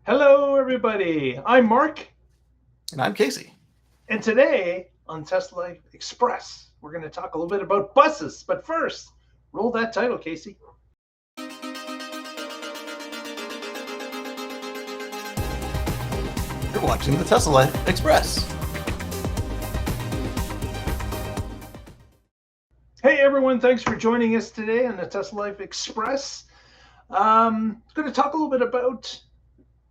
Hello, everybody. I'm Mark, And I'm Casey. and today on Tesla Express, we're going to talk a little bit about buses. But first, roll that title, Casey. You're watching the Tesla Express. Hey, everyone. Thanks for joining us today on the Tesla Life Express. Going to talk a little bit about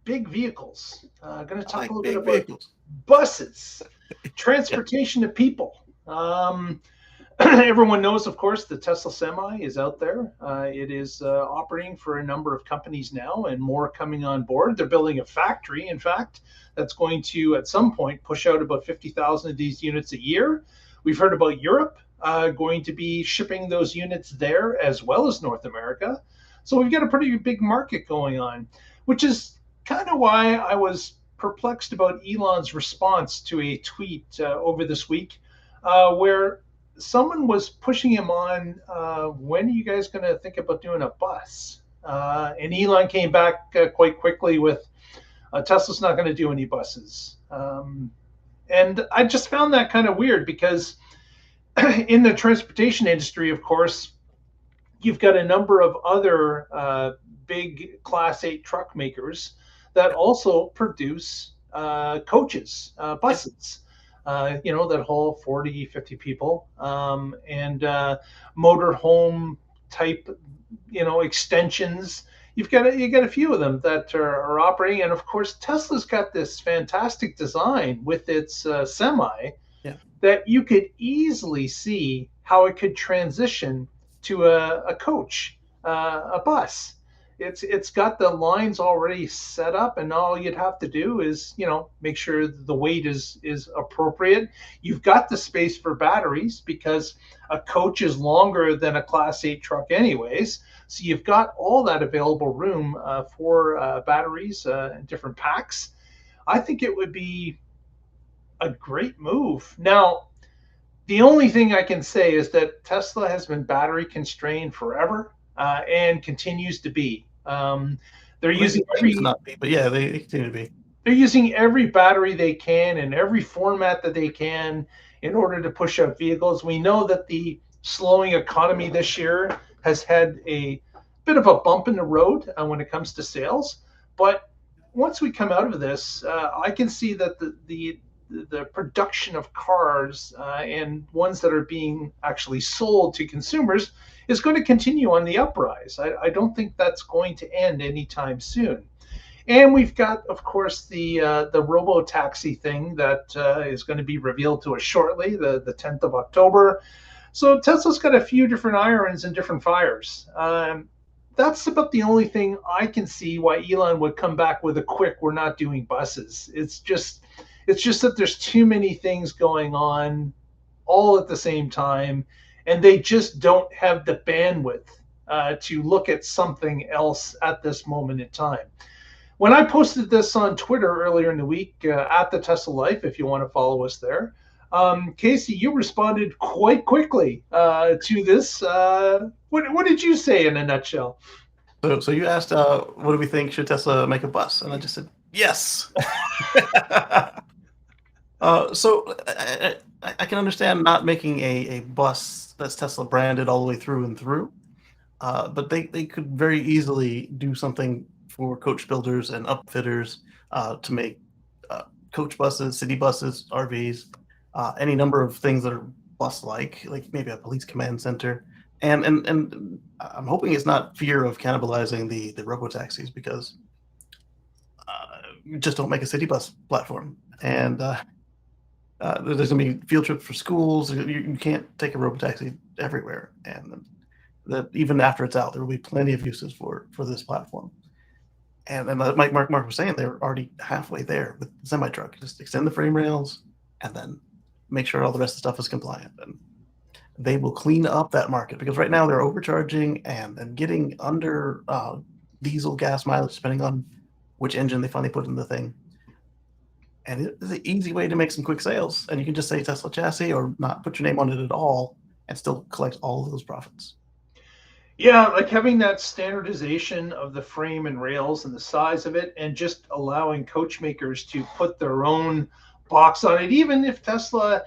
big vehicles. Going to I talk a like little bit big about vehicles. buses, Yeah. transportation of people. Everyone knows, of course, the Tesla Semi is out there. It is operating for a number of companies now and more coming on board. They're building a factory, in fact, that's going to, at some point, push out about 50,000 of these units a year. We've heard about Europe going to be shipping those units there as well as North America. So we've got a pretty big market going on, which is kind of why I was perplexed about Elon's response to a tweet over this week where someone was pushing him on, when are you guys going to think about doing a bus? And Elon came back quite quickly with Tesla's not going to do any buses. And I just found that kind of weird because in the transportation industry, of course, you've got a number of other big Class 8 truck makers that also produce coaches, Yep. buses, that haul 40, 50 people, and motorhome type, extensions. You got a few of them that are operating, and of course Tesla's got this fantastic design with its semi Yeah. that you could easily see how it could transition to a coach, a bus. It's got the lines already set up, and all you'd have to do is make sure the weight is appropriate. You've got the space for batteries because a coach is longer than a Class 8 truck, anyways. So you've got all that available room for batteries and different packs. I think it would be a great move. Now, the only thing I can say is that Tesla has been battery constrained forever and continues to be. They're Well, using they claim to every not be, but yeah, they continue to be. they're using every battery they can in every format that they can in order to push out vehicles. We know that the slowing economy this year has had a bit of a bump in the road when it comes to sales, but once we come out of this, I can see that the production of cars and ones that are being actually sold to consumers is going to continue on the uprise. I don't think that's going to end anytime soon. And we've got, of course, the robo taxi thing that is going to be revealed to us shortly, the 10th of October. So Tesla's got a few different irons and different fires. That's about the only thing I can see why Elon would come back with a quick "we're not doing buses." It's just that there's too many things going on all at the same time, and they just don't have the bandwidth to look at something else at this moment in time. When I posted this on Twitter earlier in the week at the Tesla Life, if you want to follow us there, Casey, you responded quite quickly to this. What did you say in a nutshell? So you asked, what do we think? Should Tesla make a bus? And I just said, yes. So I can understand not making a bus that's Tesla branded all the way through and through. But they could very easily do something for coach builders and upfitters to make uh, coach buses, city buses, RVs, any number of things that are bus like maybe a police command center. And I'm hoping it's not fear of cannibalizing the robo taxis because you just don't make a city bus platform. And there's going to be field trips for schools. You can't take a robo taxi everywhere. And that even after it's out, there will be plenty of uses for this platform. And like Mark was saying, they're already halfway there with the semi truck. Just extend the frame rails and then make sure all the rest of the stuff is compliant. And they will clean up that market because right now they're overcharging and getting under diesel gas mileage, depending on which engine they finally put in the thing. And it is an easy way to make some quick sales. And you can just say Tesla chassis or not put your name on it at all and still collect all of those profits. Yeah, like having that standardization of the frame and rails and the size of it, and just allowing coach makers to put their own box on it, even if Tesla,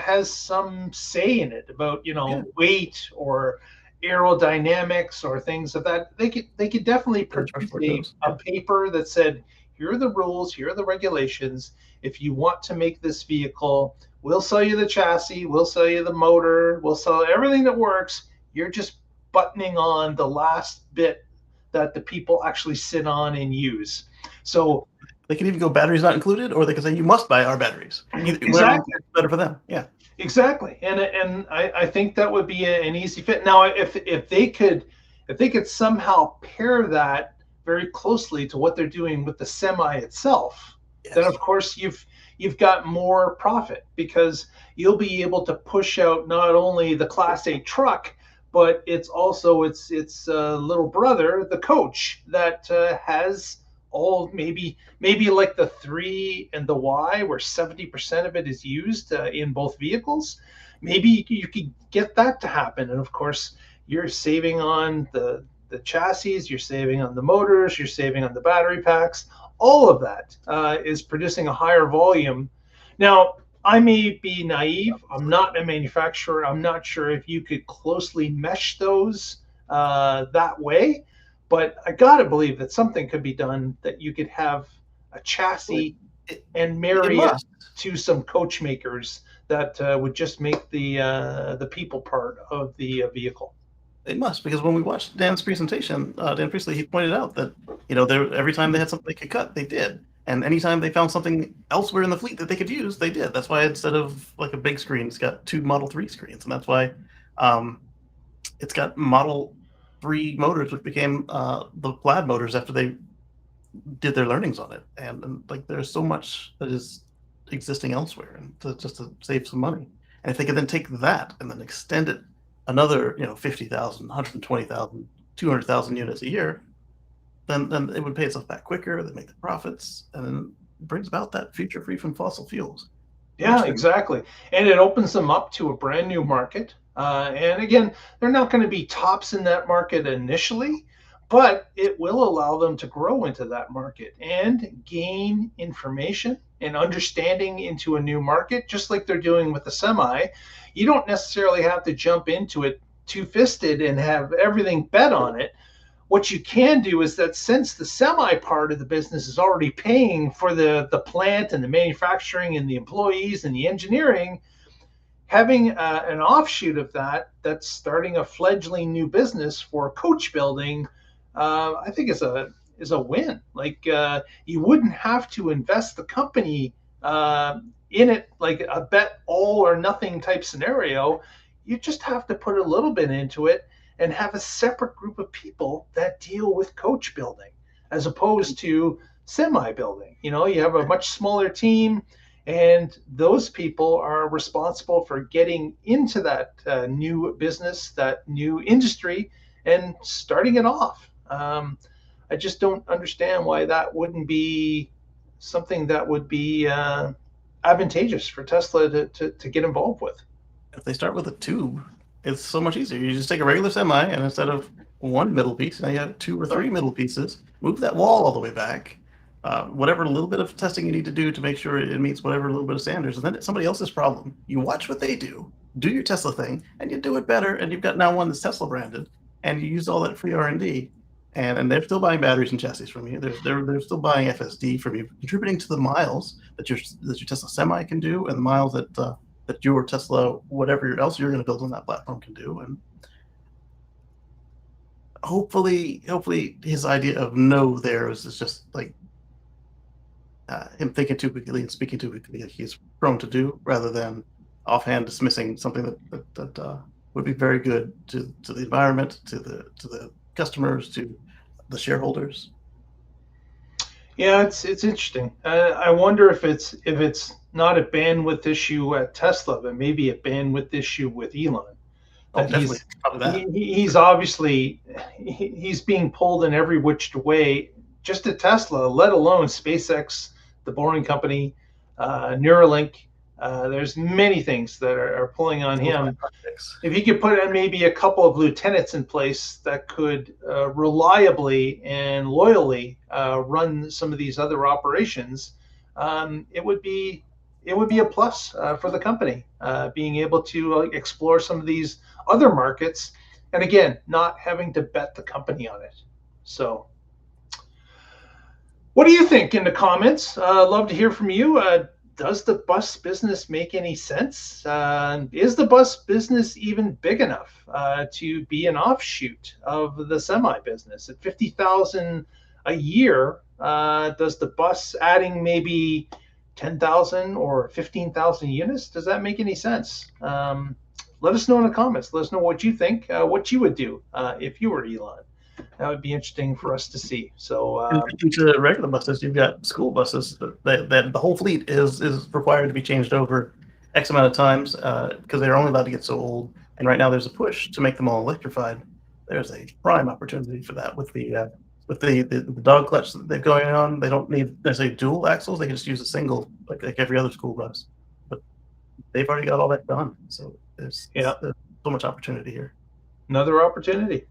has some say in it about, Yeah, weight or aerodynamics or things of that. They could definitely in charge produce where it a, goes. a Yeah, paper that said, here are the rules, here are the regulations. If you want to make this vehicle, we'll sell you the chassis, we'll sell you the motor, we'll sell everything that works. You're just buttoning on the last bit that the people actually sit on and use. So they can even go batteries not included, or they can say you must buy our batteries. Either whatever exactly, is better for them. Yeah, exactly, and I think that would be an easy fit. Now, if they could somehow pair that very closely to what they're doing with the semi itself, then yes, of course you've got more profit, because you'll be able to push out not only the Class A truck, but it's also its little brother, the coach, that has all, maybe like the 3 and the Y, where 70% of it is used in both vehicles. Maybe you could get that to happen, and of course you're saving on the chassis, you're saving on the motors, you're saving on the battery packs. All of that is producing a higher volume. Now, I may be naive. I'm not a manufacturer. I'm not sure if you could closely mesh those that way, but I gotta believe that something could be done, that you could have a it, chassis it, and it marry it must. to some coach makers that would just make the people part of the vehicle. It must, because when we watched Dan's presentation, Dan Priestley, he pointed out that every time they had something they could cut, they did, and anytime they found something elsewhere in the fleet that they could use, they did. That's why instead of like a big screen, it's got two Model 3 screens, and that's why um, it's got Model 3 motors, which became the Plaid motors after they did their learnings on it. And like there's so much that is existing elsewhere, and just to save some money. And if they could then take that and then extend it another 50,000, 120,000, 200,000 units a year, then it would pay itself back quicker. They make the profits, and then it brings about that future free from fossil fuels, Yeah, which then exactly. And it opens them up to a brand new market. And again, they're not going to be tops in that market initially, but it will allow them to grow into that market and gain information and understanding into a new market, just like they're doing with the semi. You don't necessarily have to jump into it two fisted and have everything bet on it. What you can do is that, since the semi part of the business is already paying for the plant and the manufacturing and the employees and the engineering, having an offshoot of that that's starting a fledgling new business for coach building, I think is a win. Like, you wouldn't have to invest the company in it like a bet all or nothing type scenario. You just have to put a little bit into it and have a separate group of people that deal with coach building, as opposed to semi building. You have a much smaller team, and those people are responsible for getting into that new business, that new industry, and starting it off. I just don't understand why that wouldn't be something that would be advantageous for Tesla to get involved with. if they start with a tube, it's so much easier. You just take a regular semi, and instead of one middle piece, now you have two or three middle pieces. Move that wall all the way back. Whatever little bit of testing you need to do to make sure it meets whatever little bit of standards, and then it's somebody else's problem. You watch what they do your Tesla thing, and you do it better. And you've got now one that's Tesla branded, and you use all that free R&D, and they're still buying batteries and chassis from you. They're still buying FSD from you, contributing to the miles that your Tesla Semi can do, and the miles that your Tesla, whatever else you're going to build on that platform, can do. And hopefully, his idea of no there is just like him thinking too quickly and speaking too quickly, like he's prone to do, rather than offhand dismissing something that would be very good to the environment, to the customers, to the shareholders. Yeah, it's interesting. I wonder if it's not a bandwidth issue at Tesla, but maybe a bandwidth issue with Elon. Oh, That definitely, probably that. he's obviously he's being pulled in every which way, just at Tesla, let alone SpaceX, the Boring Company, Neuralink. There's many things that are pulling on him. Projects. If he could put in maybe a couple of lieutenants in place that could reliably and loyally run some of these other operations, it would be a plus for the company, being able to explore some of these other markets, and again, not having to bet the company on it. So, what do you think in the comments? Love to hear from you. Does the bus business make any sense? Is the bus business even big enough to be an offshoot of the semi business? At 50,000 a year, does the bus adding maybe 10,000 or 15,000 units? Does that make any sense? Let us know in the comments. Let us know what you think, what you would do if you were Elon. That would be interesting for us to see. So, In addition to regular buses, you've got school buses that the whole fleet is required to be changed over X amount of times because they're only allowed to get so old. And right now, there's a push to make them all electrified. There's a prime opportunity for that with the dog clutch that they're going on. They don't need necessarily dual axles; they can just use a single, like every other school bus. But they've already got all that done, so yeah, there's so much opportunity here. another opportunity.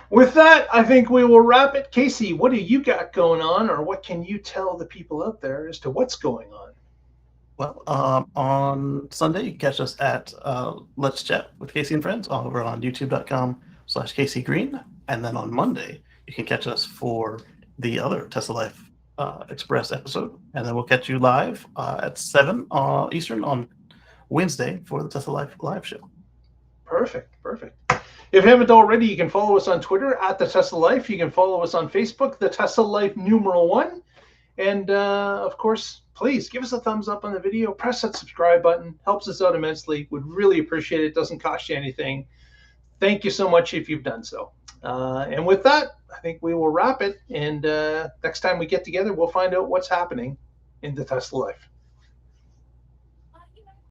With that, I think we will wrap it. Casey, what do you got going on, or what can you tell the people out there as to what's going on? Well, on Sunday, you can catch us at Let's Chat with Casey and Friends over on youtube.com/Casey Green. And then on Monday, you can catch us for the other Tesla Life Express episode. And then we'll catch you live at 7 Eastern on Wednesday for the Tesla Life live show. Perfect. If you haven't already, you can follow us on Twitter at the Tesla Life. You can follow us on Facebook, the Tesla Life #1. And of course, please give us a thumbs up on the video. Press that subscribe button. Helps us out immensely. Would really appreciate it. Doesn't cost you anything. Thank you so much if you've done so. And with that, I think we will wrap it. And next time we get together, we'll find out what's happening in the Tesla Life.